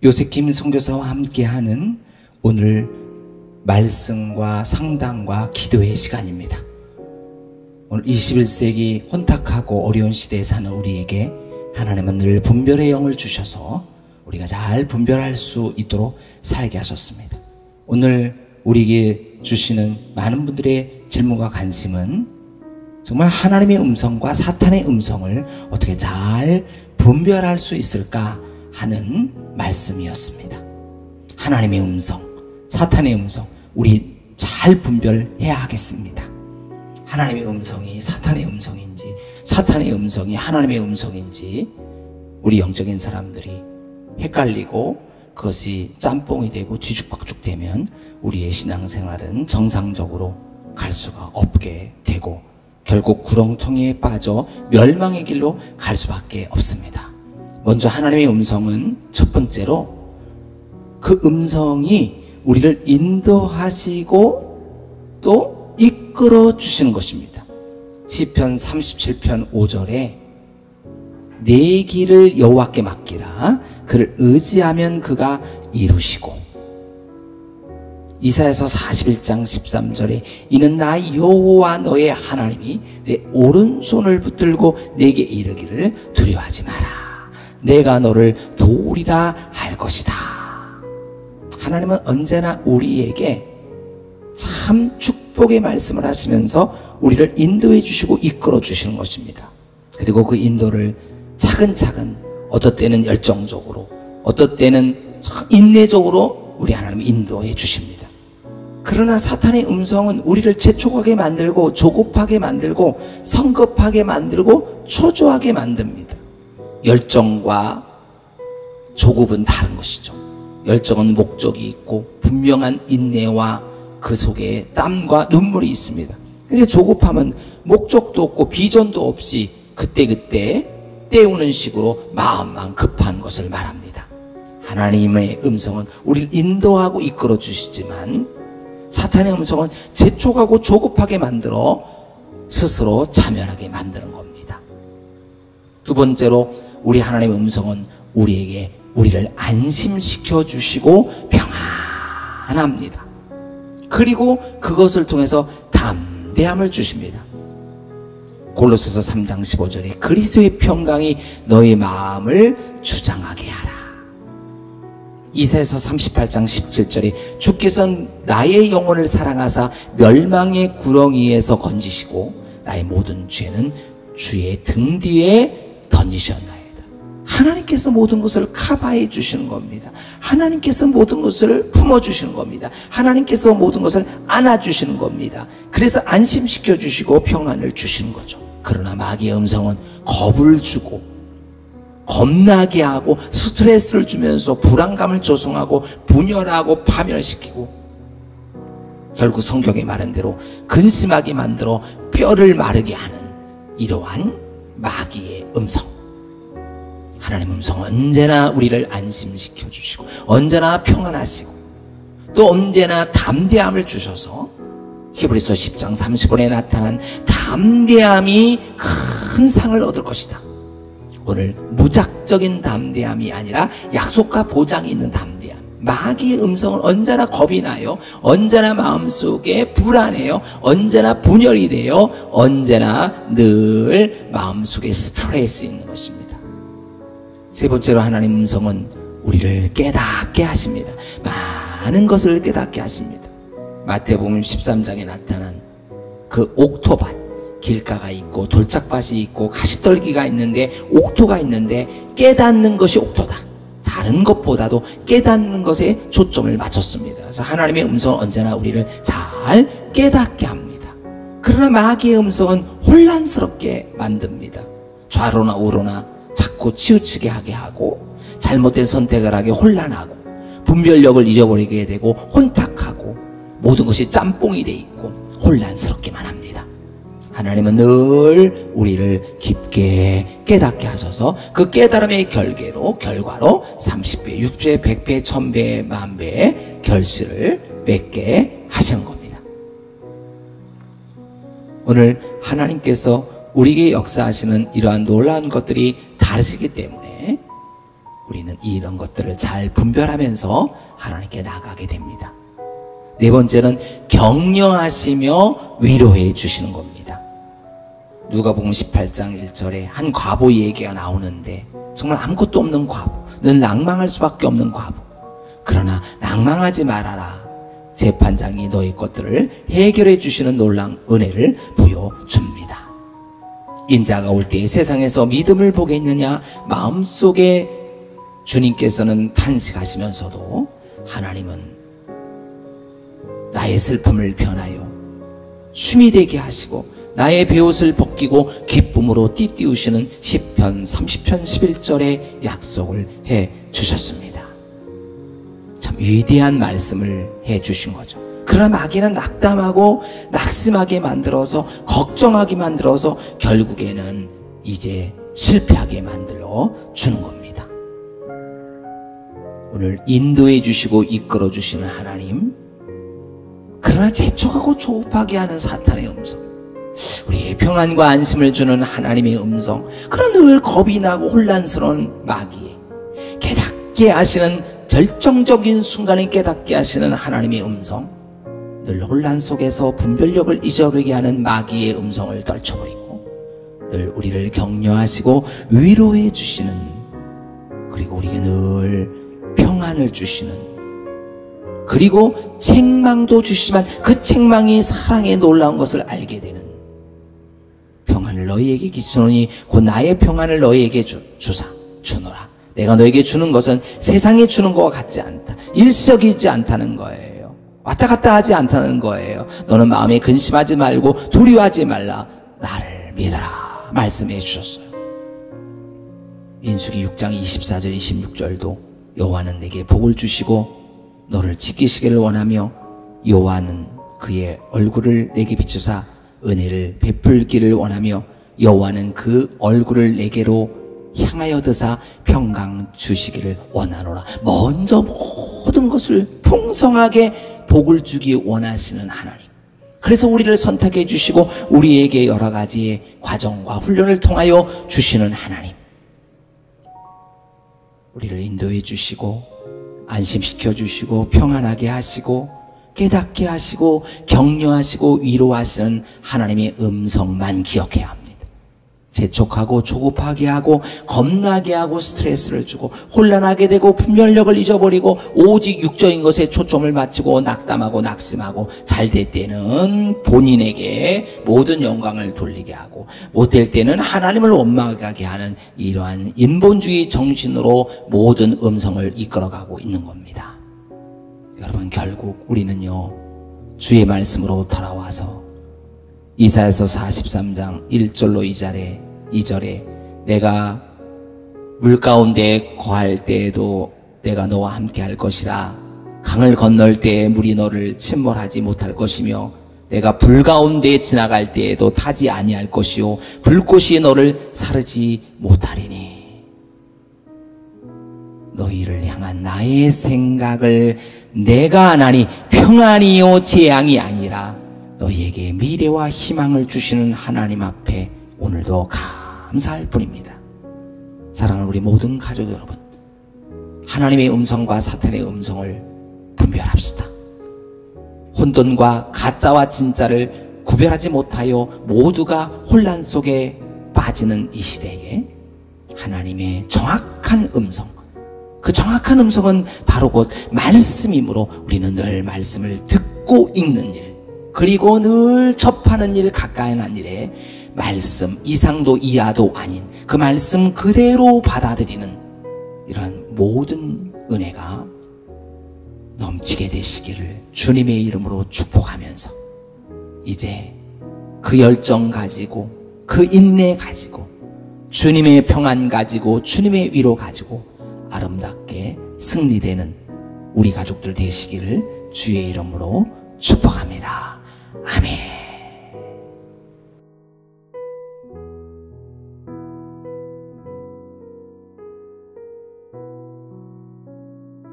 요셉김 선교사와 함께하는 오늘 말씀과 상담과 기도의 시간입니다. 오늘 21세기 혼탁하고 어려운 시대에 사는 우리에게 하나님은 늘 분별의 영을 주셔서 우리가 잘 분별할 수 있도록 살게 하셨습니다. 오늘 우리에게 주시는 많은 분들의 질문과 관심은 정말 하나님의 음성과 사탄의 음성을 어떻게 잘 분별할 수 있을까 하는 말씀이었습니다. 하나님의 음성, 사탄의 음성, 우리 잘 분별해야 하겠습니다. 하나님의 음성이 사탄의 음성인지, 사탄의 음성이 하나님의 음성인지 우리 영적인 사람들이 헷갈리고 그것이 짬뽕이 되고 뒤죽박죽 되면 우리의 신앙생활은 정상적으로 갈 수가 없게 되고 결국 구렁텅이에 빠져 멸망의 길로 갈 수밖에 없습니다. 먼저 하나님의 음성은 첫 번째로 그 음성이 우리를 인도하시고 또 이끌어 주시는 것입니다. 시편 37편 5절에 내 길을 여호와께 맡기라. 그를 의지하면 그가 이루시고, 이사야서 41장 13절에 이는 나 여호와 너의 하나님이 내 오른손을 붙들고 내게 이르기를 두려워하지 마라. 내가 너를 도우리라 할 것이다. 하나님은 언제나 우리에게 참 축복의 말씀을 하시면서 우리를 인도해 주시고 이끌어 주시는 것입니다. 그리고 그 인도를 차근차근 어떨 때는 열정적으로, 어떨 때는 인내적으로 우리 하나님이 인도해 주십니다. 그러나 사탄의 음성은 우리를 재촉하게 만들고 조급하게 만들고 성급하게 만들고 초조하게 만듭니다. 열정과 조급은 다른 것이죠. 열정은 목적이 있고 분명한 인내와 그 속에 땀과 눈물이 있습니다. 근데 조급함은 목적도 없고 비전도 없이 그때그때 때우는 식으로 마음만 급한 것을 말합니다. 하나님의 음성은 우리를 인도하고 이끌어 주시지만 사탄의 음성은 재촉하고 조급하게 만들어 스스로 자멸하게 만드는 겁니다. 두 번째로 우리 하나님의 음성은 우리를 안심시켜 주시고 평안합니다. 그리고 그것을 통해서 담대함을 주십니다. 골로새서 3장 15절에 그리스도의 평강이 너희 마음을 주장하게 하라. 이사야서 38장 17절에 주께서 나의 영혼을 사랑하사 멸망의 구렁이에서 건지시고 나의 모든 죄는 주의 등 뒤에 던지셨나이다. 하나님께서 모든 것을 커버해 주시는 겁니다. 하나님께서 모든 것을 품어주시는 겁니다. 하나님께서 모든 것을 안아주시는 겁니다. 그래서 안심시켜 주시고 평안을 주시는 거죠. 그러나 마귀의 음성은 겁을 주고 겁나게 하고 스트레스를 주면서 불안감을 조성하고 분열하고 파멸시키고 결국 성경에 말한 대로 근심하게 만들어 뼈를 마르게 하는 이러한 마귀의 음성. 하나님의 음성은 언제나 우리를 안심시켜 주시고 언제나 평안하시고 또 언제나 담대함을 주셔서 히브리서 10장 30절에 나타난 담대함이 큰 상을 얻을 것이다. 오늘 무작정인 담대함이 아니라 약속과 보장이 있는 담대함. 마귀의 음성은 언제나 겁이 나요. 언제나 마음속에 불안해요. 언제나 분열이 돼요. 언제나 늘 마음속에 스트레스 있는 것입니다. 세 번째로 하나님 음성은 우리를 깨닫게 하십니다. 많은 것을 깨닫게 하십니다. 마태복음 13장에 나타난 그 옥토밭, 길가가 있고 돌짝밭이 있고 가시떨기가 있는데 옥토가 있는데 깨닫는 것이 옥토다. 다른 것보다도 깨닫는 것에 초점을 맞췄습니다. 그래서 하나님의 음성은 언제나 우리를 잘 깨닫게 합니다. 그러나 마귀의 음성은 혼란스럽게 만듭니다. 좌로나 우로나 자꾸 치우치게 하게 하고 잘못된 선택을 하게 혼란하고 분별력을 잊어버리게 되고 혼탁하고 모든 것이 짬뽕이 돼 있고 혼란스럽게만 합니다. 하나님은 늘 우리를 깊게 깨닫게 하셔서 그 깨달음의 결과로 30배, 60배, 100배, 1000배, 만배의 결실을 맺게 하시는 겁니다. 오늘 하나님께서 우리에게 역사하시는 이러한 놀라운 것들이 다르시기 때문에 우리는 이런 것들을 잘 분별하면서 하나님께 나가게 됩니다. 네 번째는 격려하시며 위로해 주시는 겁니다. 누가복음 18장 1절에 한 과부의 얘기가 나오는데 정말 아무것도 없는 과부, 늘 낭망할 수밖에 없는 과부. 그러나 낭망하지 말아라. 재판장이 너희 것들을 해결해 주시는 놀라운 은혜를 부여줍니다. 인자가 올 때 세상에서 믿음을 보겠느냐, 마음속에 주님께서는 탄식하시면서도 하나님은 나의 슬픔을 변하여 춤이 되게 하시고 나의 베옷을 벗기고 기쁨으로 띠띠우시는 시편 30편 11절의 약속을 해 주셨습니다. 참 위대한 말씀을 해 주신 거죠. 그러나 마귀는 낙담하고 낙심하게 만들어서 걱정하게 만들어서 결국에는 이제 실패하게 만들어 주는 겁니다. 오늘 인도해 주시고 이끌어 주시는 하나님, 그러나 재촉하고 조급하게 하는 사탄의 음성, 우리의 평안과 안심을 주는 하나님의 음성, 그러나 늘 겁이 나고 혼란스러운 마귀의 깨닫게 하시는 결정적인 순간에 깨닫게 하시는 하나님의 음성, 늘 혼란 속에서 분별력을 잊어버리게 하는 마귀의 음성을 떨쳐버리고 늘 우리를 격려하시고 위로해 주시는, 그리고 우리에게 늘 평안을 주시는, 그리고 책망도 주시지만 그 책망이 사랑의 놀라운 것을 알게 되는, 평안을 너희에게 기치노니 곧 나의 평안을 너희에게 주노라. 내가 너에게 주는 것은 세상에 주는 것과 같지 않다. 일시적이지 않다는 거예요. 왔다 갔다 하지 않다는 거예요. 너는 마음에 근심하지 말고 두려워하지 말라. 나를 믿어라. 말씀해 주셨어요. 민수기 6장 24절 26절도 여호와는 내게 복을 주시고 너를 지키시기를 원하며 여호와는 그의 얼굴을 내게 비추사 은혜를 베풀기를 원하며 여호와는 그 얼굴을 내게로 향하여 드사 평강 주시기를 원하노라. 먼저 모든 것을 풍성하게 복을 주기 원하시는 하나님, 그래서 우리를 선택해 주시고 우리에게 여러 가지의 과정과 훈련을 통하여 주시는 하나님, 우리를 인도해 주시고 안심시켜 주시고 평안하게 하시고 깨닫게 하시고 격려하시고 위로하시는 하나님의 음성만 기억해야 합니다. 재촉하고 조급하게 하고 겁나게 하고 스트레스를 주고 혼란하게 되고 분별력을 잊어버리고 오직 육적인 것에 초점을 맞추고 낙담하고 낙심하고 잘 될 때는 본인에게 모든 영광을 돌리게 하고 못될 때는 하나님을 원망하게 하는 이러한 인본주의 정신으로 모든 음성을 이끌어가고 있는 겁니다. 여러분, 결국 우리는요, 주의 말씀으로 돌아와서 이사야서 43장 1절로 2절에 내가 물 가운데 거할 때에도 내가 너와 함께 할 것이라. 강을 건널 때에 물이 너를 침몰하지 못할 것이며 내가 불 가운데 지나갈 때에도 타지 아니할 것이요 불꽃이 너를 사르지 못하리니. 너희를 향한 나의 생각을 내가 아나니 평안이요 재앙이 아니라 너희에게 미래와 희망을 주시는 하나님 앞에 오늘도 감사할 뿐입니다. 사랑하는 우리 모든 가족 여러분, 하나님의 음성과 사탄의 음성을 분별합시다. 혼돈과 가짜와 진짜를 구별하지 못하여 모두가 혼란 속에 빠지는 이 시대에 하나님의 정확한 음성, 그 정확한 음성은 바로 곧 말씀이므로 우리는 늘 말씀을 듣고 읽는 일, 그리고 늘 접하는 일, 가까이 하는 일에 말씀 이상도 이하도 아닌 그 말씀 그대로 받아들이는 이런 모든 은혜가 넘치게 되시기를 주님의 이름으로 축복하면서 이제 그 열정 가지고 그 인내 가지고 주님의 평안 가지고 주님의 위로 가지고 아름답게 승리되는 우리 가족들 되시기를 주의 이름으로 축복합니다. 아멘.